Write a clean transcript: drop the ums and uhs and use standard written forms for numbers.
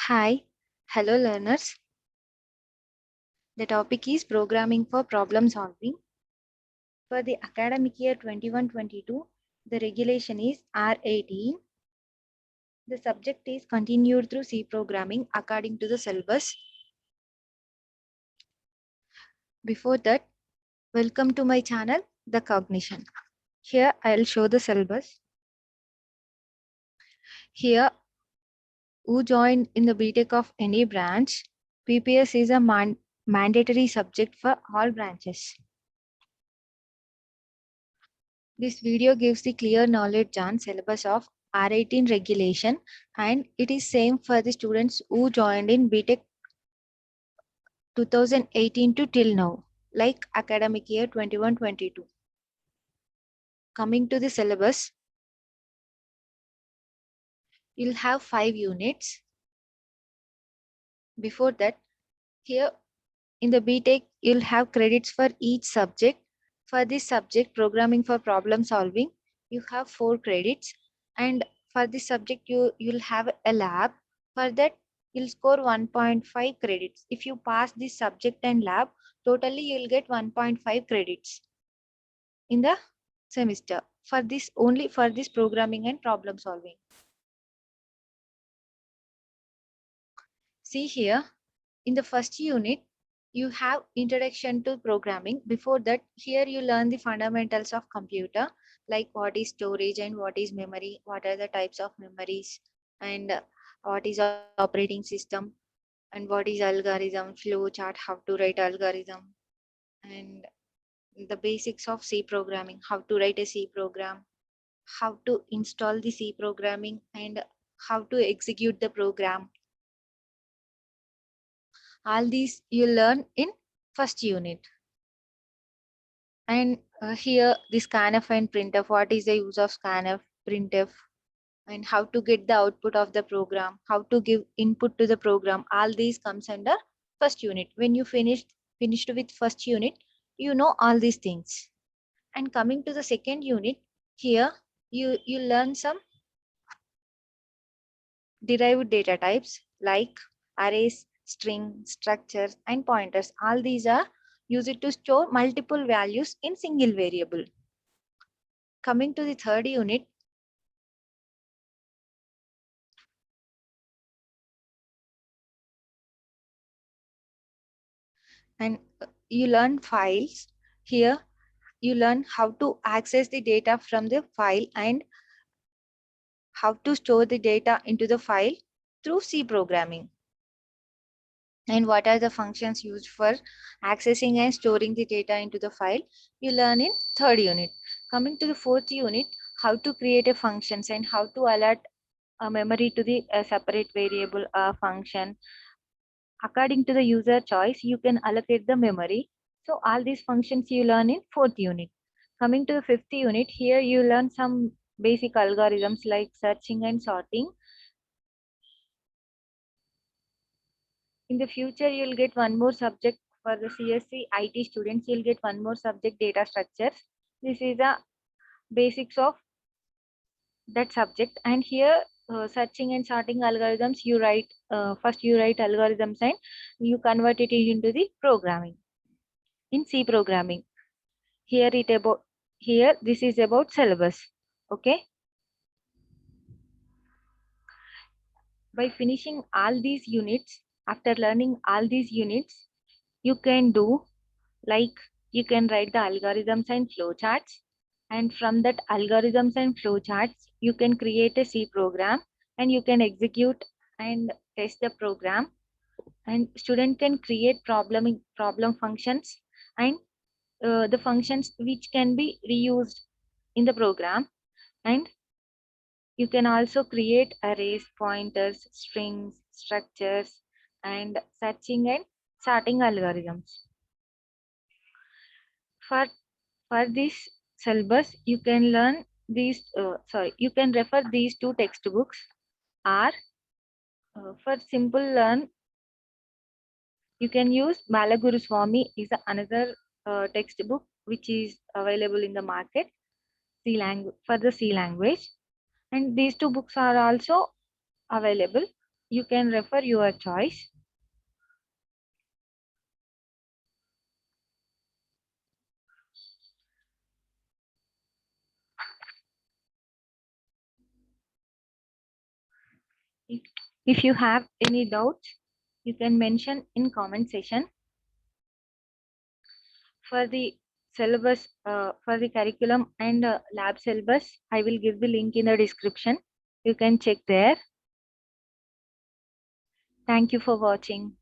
Hi, hello learners. The topic is programming for problem solving. For the academic year 21-22, the regulation is R18. The subject is continued through C programming according to the syllabus. Before that, welcome to my channel, The Cognition. Here I'll show the syllabus. Here, who joined in the BTech of any branch, PPS is a mandatory subject for all branches. This video gives the clear knowledge on syllabus of R18 regulation, and it is same for the students who joined in BTech 2018 to till now, like academic year 21-22. Coming to the syllabus, you'll have 5 units. Before that, here in the BTech, you'll have credits for each subject. For this subject, programming for problem solving, you have 4 credits, and for this subject, you'll have a lab. For that, you'll score 1.5 credits. If you pass this subject and lab, totally you'll get 1.5 credits in the semester. For this, only for this programming and problem solving. See here, in the first unit, you have introduction to programming. Before that, here you learn the fundamentals of computer, like what is storage and what is memory, what are the types of memories, and what is operating system, and what is algorithm, flow chart, how to write algorithm, and the basics of C programming, how to write a C program, how to install the C programming, and how to execute the program. All these you learn in first unit. And here the scanf and printf, what is the use of scanf, printf, and how to get the output of the program, how to give input to the program, all these comes under first unit. When you finished with first unit, you know all these things. And coming to the second unit, here you learn some derived data types like arrays, string, structures, and pointers. All these are used to store multiple values in single variable. Coming to the third unit, and you learn files. Here you learn how to access the data from the file and how to store the data into the file through C programming. And what are the functions used for accessing and storing the data into the file, you learn in third unit. Coming to the fourth unit, how to create a functions and how to allot a memory to the separate variable function. According to the user choice, you can allocate the memory. So all these functions you learn in fourth unit. Coming to the fifth unit, here you learn some basic algorithms like searching and sorting. In the future, you'll get one more subject for the CSC IT students. You'll get one more subject, data structures. This is the basics of that subject. And here, searching and sorting algorithms, you write first you write algorithms and you convert it into the programming in C programming. Here this is about syllabus. Okay. By finishing all these units, after learning all these units, you can do like you can write the algorithms and flowcharts, and from that algorithms and flowcharts you can create a C program and you can execute and test the program, and student can create problem functions and the functions which can be reused in the program, and you can also create arrays, pointers, strings, structures, and searching and sorting algorithms. For this syllabus, you can learn these. You can refer these two textbooks. Or for simple learn, you can use Balaguru Swami is another textbook which is available in the market. C language for the C language, and these two books are also available. You can refer your choice. If you have any doubts, you can mention in comment section. For the syllabus, for the curriculum and lab syllabus, I will give the link in the description. You can check there. Thank you for watching.